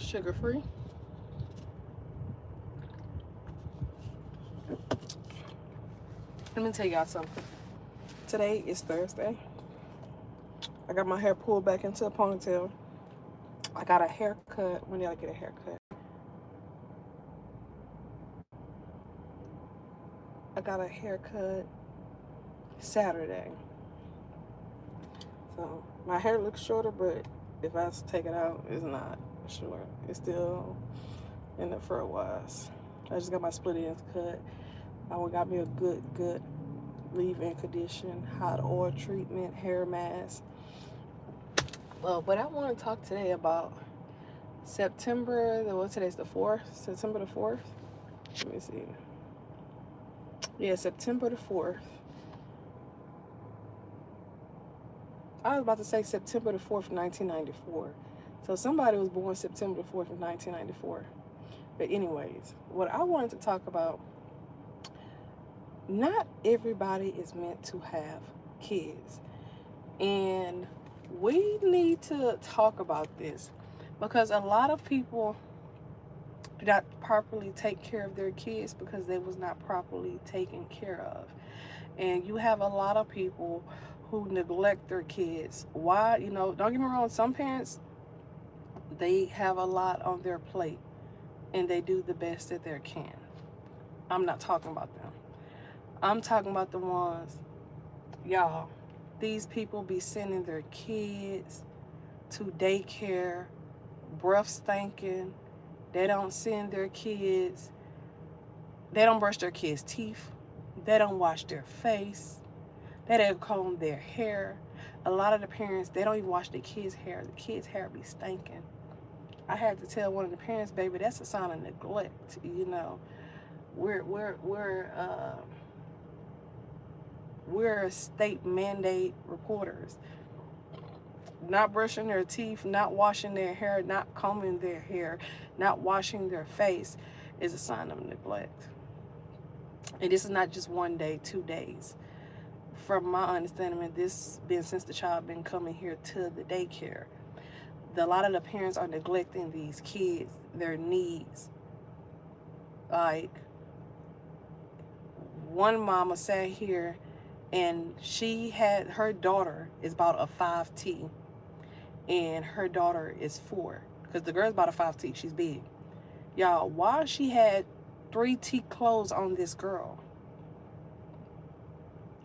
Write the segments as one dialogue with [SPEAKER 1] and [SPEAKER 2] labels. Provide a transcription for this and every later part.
[SPEAKER 1] sugar free. Let me tell y'all something. Today is Thursday. I got my hair pulled back into a ponytail. I got a haircut. When did I get a haircut? I got a haircut Saturday. So my hair looks shorter, but if I take it out, it's not short. It's still in the fur wise. I just got my split ends cut. I got me a good leave-in condition, hot oil treatment, hair mask. Well, but I want to talk today about September, today's the 4th? September the 4th? Let me see. Yeah, September the 4th. I was about to say September the 4th, 1994. So somebody was born September the 4th of 1994. But anyways, what I wanted to talk about, not everybody is meant to have kids. And we need to talk about this because a lot of people do not properly take care of their kids because they was not properly taken care of. And you have a lot of people who neglect their kids. Why? Don't get me wrong, some parents, they have a lot on their plate and they do the best that they can. I'm not talking about them. I'm talking about the ones, y'all, these people be sending their kids to daycare, breath stinking. They don't send their kids, they don't brush their kids' teeth. They don't wash their face. They don't comb their hair. A lot of the parents, they don't even wash their kids' hair. The kids' hair be stinking. I had to tell one of the parents, baby, that's a sign of neglect. We're state mandate reporters. Not brushing their teeth, not washing their hair, not combing their hair, not washing their face is a sign of neglect. And this is not just 1 day, 2 days. From my understanding, this been since the child been coming here to the daycare. A lot of the parents are neglecting these kids, their needs. Like, one mama sat here and she had, her daughter is about a 5T and her daughter is 4 because the girl's about a 5T, she's big. Y'all, why she had 3T clothes on this girl?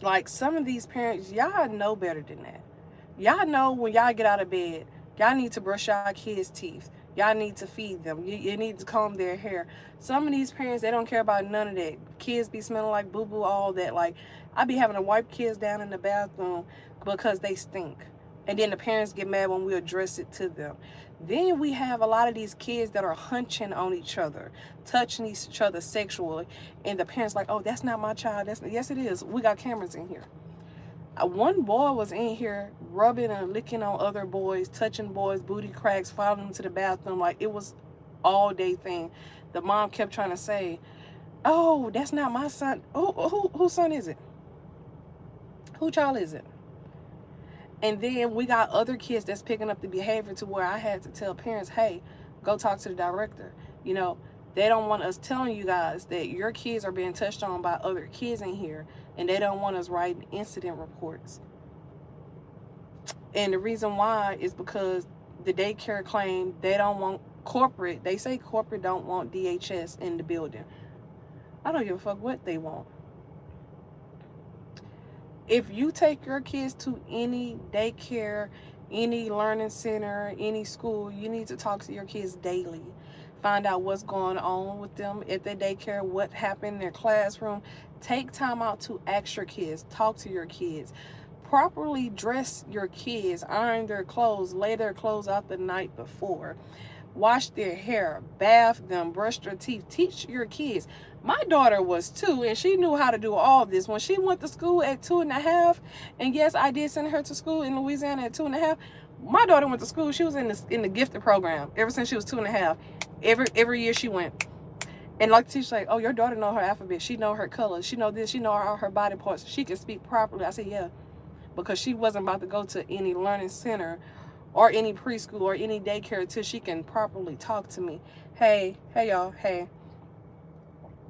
[SPEAKER 1] Like, some of these parents, y'all know better than that. Y'all know when y'all get out of bed, y'all need to brush y'all kids' teeth. Y'all need to feed them. You need to comb their hair. Some of these parents, they don't care about none of that. Kids be smelling like boo-boo, all that. Like, I be having to wipe kids down in the bathroom because they stink. And then the parents get mad when we address it to them. Then we have a lot of these kids that are hunching on each other, touching each other sexually. And the parents like, oh, that's not my child. Yes, it is. We got cameras in here. One boy was in here rubbing and licking on other boys, touching boys' booty cracks, following them to the bathroom. Like, it was all day thing. The mom kept trying to say, oh, that's not my son. Whose son is it? Who child is it? And then we got other kids that's picking up the behavior to where I had to tell parents, hey, go talk to the director. They don't want us telling you guys that your kids are being touched on by other kids in here, and they don't want us writing incident reports. And the reason why is because the daycare claim they don't want corporate. They say corporate don't want DHS in the building. I don't give a fuck what they want. If you take your kids to any daycare, any learning center, any school, you need to talk to your kids daily. Find out what's going on with them at their daycare, what happened in their classroom. Take time out to ask your kids, talk to your kids. Properly dress your kids, iron their clothes, lay their clothes out the night before. Wash their hair, bath them, brush their teeth. Teach your kids. My daughter was 2 and she knew how to do all this. When she went to school at 2.5, and yes, I did send her to school in Louisiana at 2.5. My daughter went to school. She was in the gifted program ever since she was 2.5. Every year she went. And like the teacher like, oh, your daughter know her alphabet. She know her colors. She know this. She know all her body parts. She can speak properly. I said, yeah, because she wasn't about to go to any learning center or any preschool or any daycare until she can properly talk to me. Hey y'all, hey.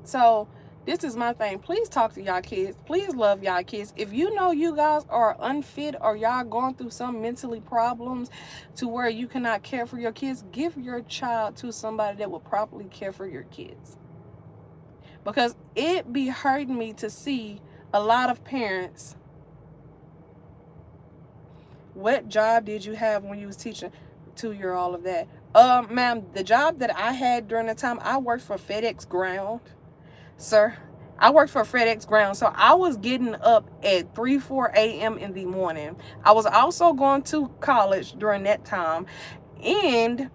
[SPEAKER 1] So this is my thing. Please talk to y'all kids. Please love y'all kids. If you know you guys are unfit or y'all going through some mentally problems to where you cannot care for your kids, give your child to somebody that will properly care for your kids. Because it be hurting me to see a lot of parents. What job did you have when you was teaching 2-year all of that? Ma'am, the job that I had during the time, I worked for FedEx Ground. Sir, I worked for FedEx Ground, so I was getting up at 4 a.m. in the morning. I was also going to college during that time, and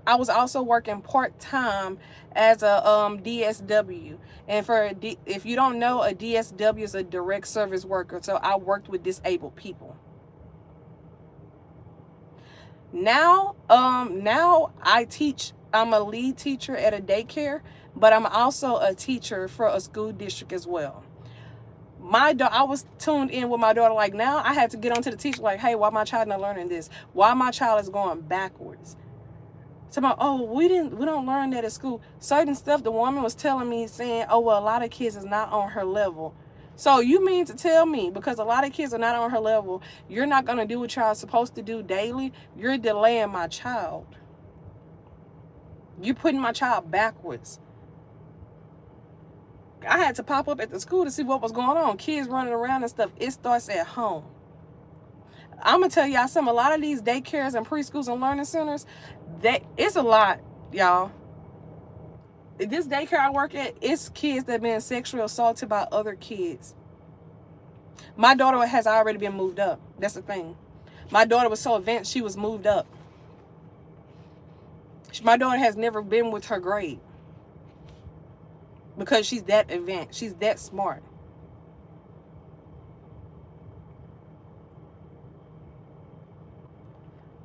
[SPEAKER 1] I was also working part-time as a DSW. And if you don't know, a DSW is a direct service worker, so I worked with disabled people. Now I teach. I'm a lead teacher at a daycare, but I'm also a teacher for a school district as well. I was tuned in with my daughter. Like, now I had to get onto the teacher. Like, hey, why my child not learning this? Why my child is going backwards? Somebody, oh, we don't learn that at school. Certain stuff the woman was telling me, saying, oh, well, a lot of kids is not on her level. So you mean to tell me, because a lot of kids are not on her level, you're not going to do what y'all supposed to do daily? You're delaying my child. You're putting my child backwards. I had to pop up at the school to see what was going on. Kids running around and stuff. It starts at home. I'm going to tell y'all something. A lot of these daycares and preschools and learning centers, it's a lot, y'all. This daycare I work at, it's kids that been sexually assaulted by other kids. My daughter has already been moved up. That's the thing. My daughter was so advanced, she was moved up. My daughter has never been with her grade because she's that advanced. She's that smart.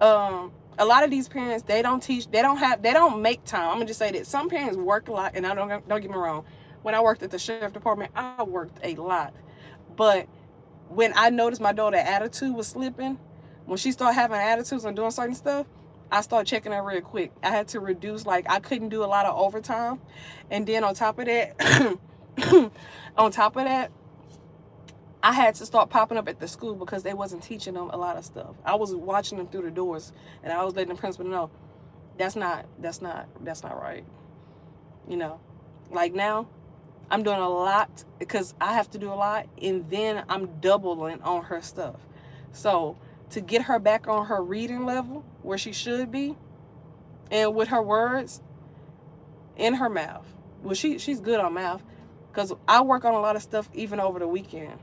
[SPEAKER 1] A lot of these parents, they don't make time. I'm gonna just say that some parents work a lot, and don't get me wrong. When I worked at the sheriff department, I worked a lot, but when I noticed my daughter's attitude was slipping, when she started having attitudes and doing certain stuff, I started checking her real quick. I had to reduce, like, I couldn't do a lot of overtime, and then on top of that, I had to start popping up at the school because they wasn't teaching them a lot of stuff. I was watching them through the doors, and I was letting the principal know that's not right. You know, like now, I'm doing a lot because I have to do a lot, and then I'm doubling on her stuff. So to get her back on her reading level where she should be, and with her words in her mouth. Well, she's good on math because I work on a lot of stuff even over the weekend.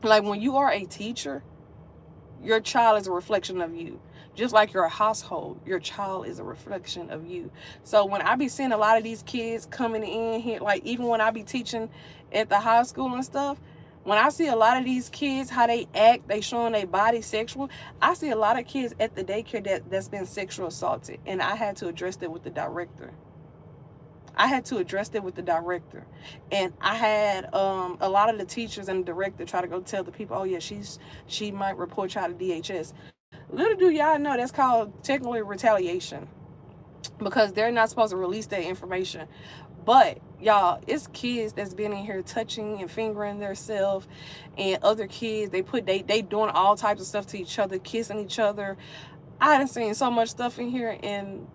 [SPEAKER 1] Like, when you are a teacher, your child is a reflection of you. Just like your household, your child is a reflection of you. So when I be seeing a lot of these kids coming in here, like even when I be teaching at the high school and stuff, when I see a lot of these kids, how they act, they showing their body sexual, I see a lot of kids at the daycare that's been sexual assaulted, and I had to address that with the director. And I had a lot of the teachers and the director try to go tell the people, oh yeah, she might report y'all to DHS. Little do y'all know that's called technically retaliation, because they're not supposed to release that information. But y'all, it's kids that's been in here touching and fingering themselves, and other kids, they doing all types of stuff to each other, kissing each other. I done seen so much stuff in here, and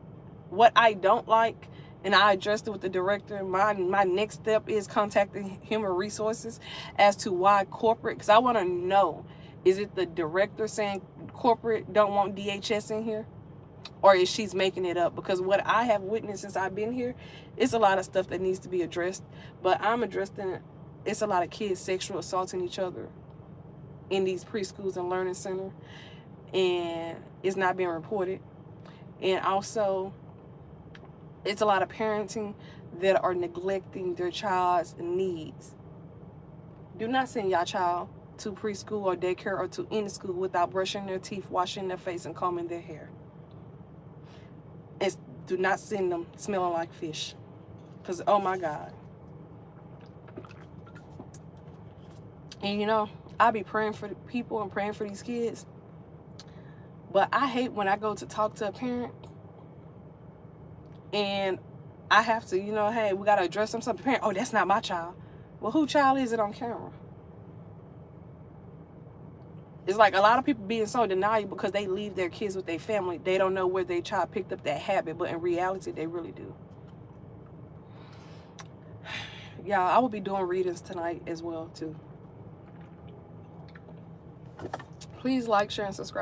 [SPEAKER 1] what I don't like, and I addressed it with the director. My next step is contacting human resources as to why corporate, because I want to know, is it the director saying corporate don't want DHS in here, or is she's making it up? Because what I have witnessed since I've been here, it's a lot of stuff that needs to be addressed, but I'm addressing it. It's a lot of kids sexual assaulting each other in these preschools and learning center, and it's not being reported. And also, it's a lot of parenting that are neglecting their child's needs. Do not send your child to preschool or daycare or to any school without brushing their teeth, washing their face, and combing their hair. And do not send them smelling like fish. Because, oh my God. And you know, I be praying for the people and praying for these kids. But I hate when I go to talk to a parent and I have to, you know, hey, we got to address something. Parent, oh, that's not my child. Well, who child is it on camera? It's like a lot of people being so denial because they leave their kids with their family. They don't know where their child picked up that habit, but in reality, they really do. Yeah, I will be doing readings tonight as well, too. Please like, share, and subscribe.